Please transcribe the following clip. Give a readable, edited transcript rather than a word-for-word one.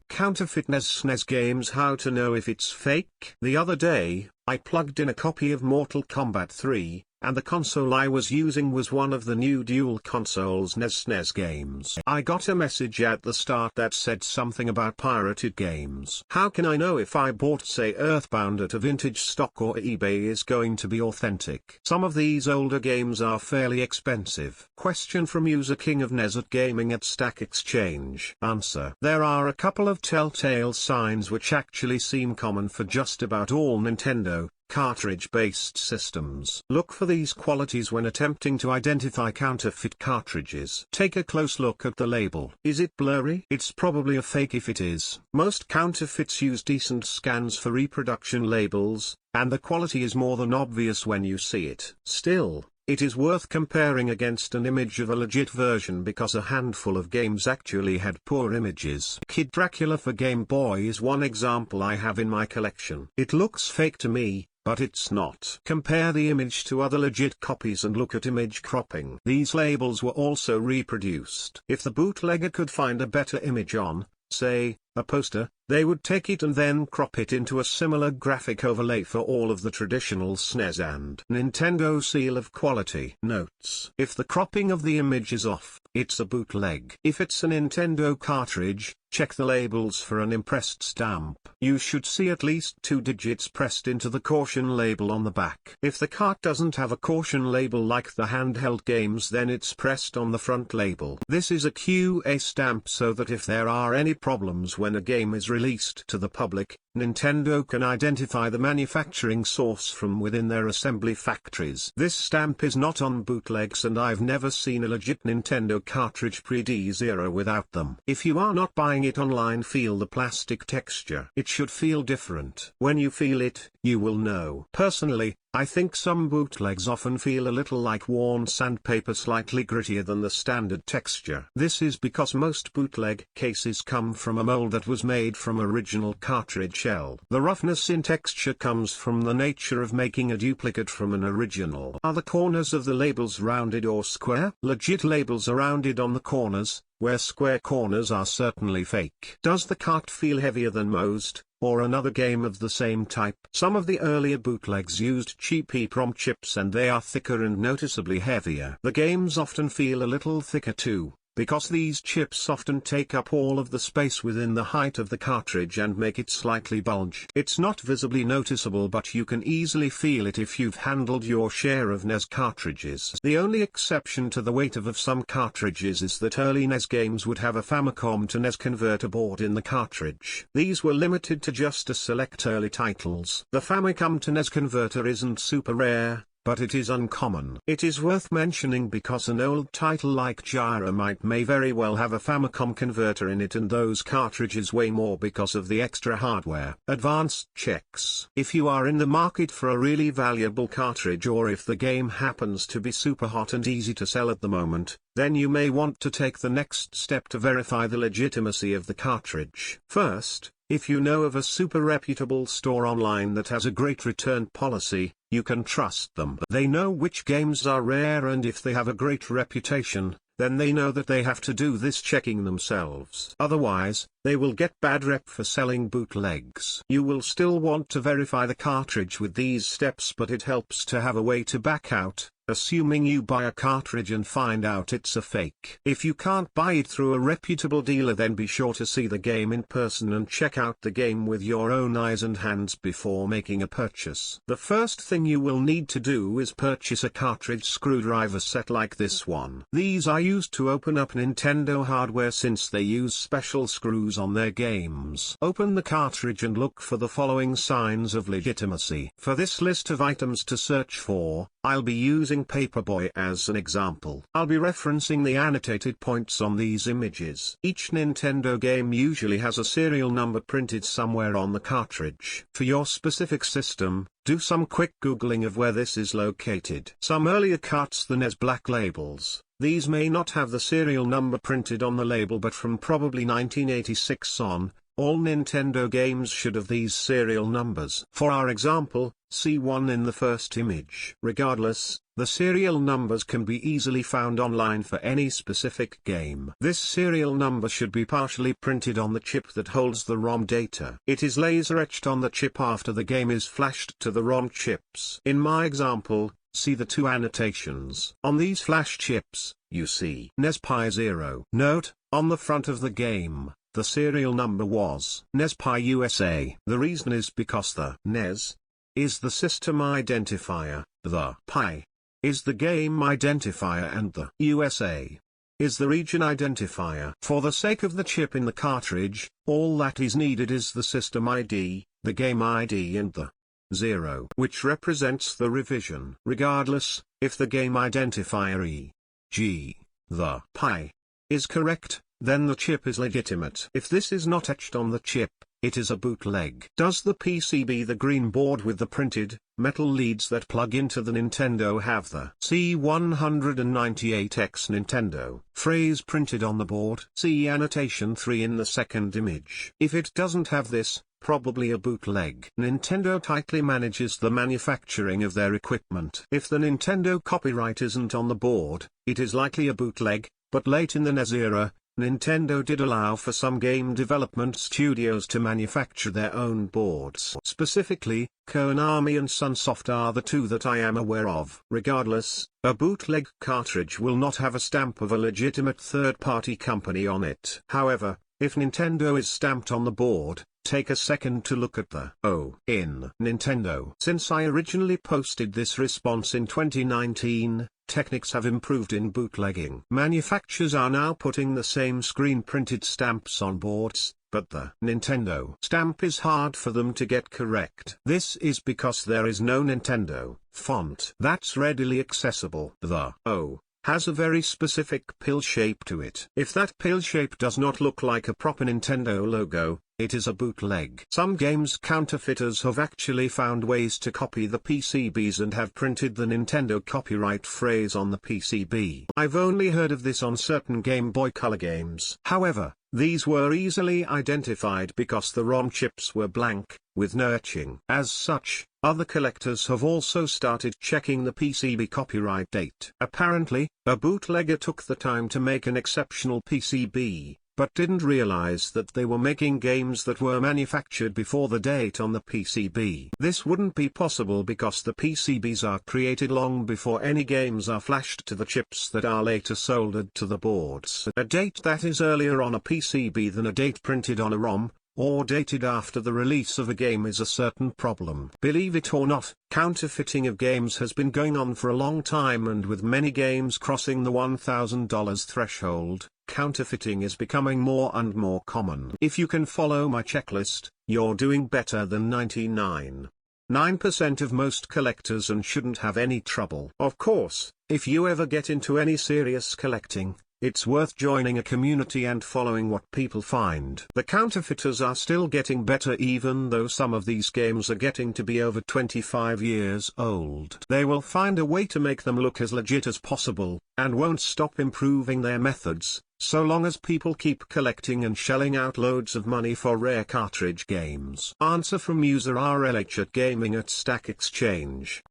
Counterfeit NES games. How to know if it's fake? The other day, I plugged in a copy of Mortal Kombat 3, and the console I was using was one of the new dual consoles nes+snes games. I got a message at the start that said something about pirated games. How can I know if I bought, say, Earthbound at a vintage stock or eBay is going to be authentic? Some of these older games are fairly expensive. Question from user King of NES at Gaming at Stack Exchange. Answer: there are a couple of telltale signs which actually seem common for just about all Nintendo cartridge-based systems. Look for these qualities when attempting to identify counterfeit cartridges. Take a close look at the label. Is it blurry? It's probably a fake if it is. Most counterfeits use decent scans for reproduction labels, and the quality is more than obvious when you see it. Still, it is worth comparing against an image of a legit version because a handful of games actually had poor images. Kid Dracula for Game Boy is one example I have in my collection. It looks fake to me, but it's not. Compare the image to other legit copies and look at image cropping. These labels were also reproduced. If the bootlegger could find a better image on, say, a poster, they would take it and then crop it into a similar graphic overlay for all of the traditional SNES and Nintendo seal of quality. Notes: if the cropping of the image is off, it's a bootleg. If it's a Nintendo cartridge, check the labels for an impressed stamp. You should see at least 2 digits pressed into the caution label on the back. If the cart doesn't have a caution label like the handheld games, then it's pressed on the front label. This is a QA stamp so that if there are any problems when a game is released to the public, Nintendo can identify the manufacturing source from within their assembly factories. This stamp is not on bootlegs, and I've never seen a legit Nintendo cartridge pre-D0 without them. If you are not buying it online, feel the plastic texture. It should feel different. When you feel it, you will know. Personally, I think some bootlegs often feel a little like worn sandpaper, slightly grittier than the standard texture. This is because most bootleg cases come from a mold that was made from original cartridge shell. The roughness in texture comes from the nature of making a duplicate from an original. Are the corners of the labels rounded or square? Legit labels are rounded on the corners, where square corners are certainly fake. Does the cart feel heavier than most, or another game of the same type? Some of the earlier bootlegs used cheap EEPROM chips and they are thicker and noticeably heavier. The games often feel a little thicker too, because these chips often take up all of the space within the height of the cartridge and make it slightly bulge. It's not visibly noticeable, but you can easily feel it if you've handled your share of NES cartridges. The only exception to the weight of some cartridges is that early NES games would have a Famicom to NES converter board in the cartridge. These were limited to just a select early titles. The Famicom to NES converter isn't super rare, but it is uncommon. It is worth mentioning because an old title like Gyromite may very well have a Famicom converter in it, and those cartridges weigh more because of the extra hardware. Advanced checks. If you are in the market for a really valuable cartridge, or if the game happens to be super hot and easy to sell at the moment, then you may want to take the next step to verify the legitimacy of the cartridge. First, if you know of a super reputable store online that has a great return policy, you can trust them. They know which games are rare, and if they have a great reputation, then they know that they have to do this checking themselves. Otherwise, they will get bad rep for selling bootlegs. You will still want to verify the cartridge with these steps, but it helps to have a way to back out, assuming you buy a cartridge and find out it's a fake. If you can't buy it through a reputable dealer, then be sure to see the game in person and check out the game with your own eyes and hands before making a purchase. The first thing you will need to do is purchase a cartridge screwdriver set like this one. These are used to open up Nintendo hardware since they use special screws on their games. Open the cartridge and look for the following signs of legitimacy. For this list of items to search for, I'll be using Paperboy as an example. I'll be referencing the annotated points on these images. Each Nintendo game usually has a serial number printed somewhere on the cartridge. For your specific system, do some quick Googling of where this is located. Some earlier carts, the NES black labels. These may not have the serial number printed on the label, but from probably 1986 on, All Nintendo games should have these serial numbers. For our example, C1 in the first image. Regardless, the serial numbers can be easily found online for any specific game. This serial number should be partially printed on the chip that holds the ROM data. It is laser etched on the chip after the game is flashed to the ROM chips. In my example, see the two annotations. On these flash chips, you see NES-Pi 0. Note, on the front of the game, the serial number was NES-Pi USA. The reason is because the NES is the system identifier, the Pi is the game identifier, and the USA is the region identifier. For the sake of the chip in the cartridge, all that is needed is the system ID, the game ID, and the 0, which represents the revision. Regardless, if the game identifier e.g., the Pi is correct, then the chip is legitimate. If this is not etched on the chip, it is a bootleg. Does the PCB, the green board with the printed, metal leads that plug into the Nintendo, have the C198X Nintendo phrase printed on the board? See annotation 3 in the second image. If it doesn't have this, probably a bootleg. Nintendo tightly manages the manufacturing of their equipment. If the Nintendo copyright isn't on the board, it is likely a bootleg, but late in the NES era, Nintendo did allow for some game development studios to manufacture their own boards. Specifically, Konami and Sunsoft are the two that I am aware of. Regardless, a bootleg cartridge will not have a stamp of a legitimate third-party company on it. However, if Nintendo is stamped on the board, take a second to look at the O in Nintendo. Since I originally posted this response in 2019, techniques have improved in bootlegging. Manufacturers are now putting the same screen-printed stamps on boards, but the Nintendo stamp is hard for them to get correct. This is because there is no Nintendo font that's readily accessible. The O has a very specific pill shape to it. If that pill shape does not look like a proper Nintendo logo, it is a bootleg. Some games counterfeiters have actually found ways to copy the PCBs and have printed the Nintendo copyright phrase on the PCB. I've only heard of this on certain Game Boy Color games. However, these were easily identified because the ROM chips were blank, with no etching. As such, other collectors have also started checking the PCB copyright date. Apparently, a bootlegger took the time to make an exceptional PCB, but didn't realize that they were making games that were manufactured before the date on the PCB. This wouldn't be possible because the PCBs are created long before any games are flashed to the chips that are later soldered to the boards. A date that is earlier on a PCB than a date printed on a ROM, or dated after the release of a game, is a certain problem. Believe it or not, counterfeiting of games has been going on for a long time, and with many games crossing the $1,000 threshold, counterfeiting is becoming more and more common. If you can follow my checklist, you're doing better than 99.9% of most collectors and shouldn't have any trouble. Of course, if you ever get into any serious collecting, it's worth joining a community and following what people find. The counterfeiters are still getting better, even though some of these games are getting to be over 25 years old. They will find a way to make them look as legit as possible, and won't stop improving their methods, so long as people keep collecting and shelling out loads of money for rare cartridge games. Answer from user RLH at Gaming at Stack Exchange.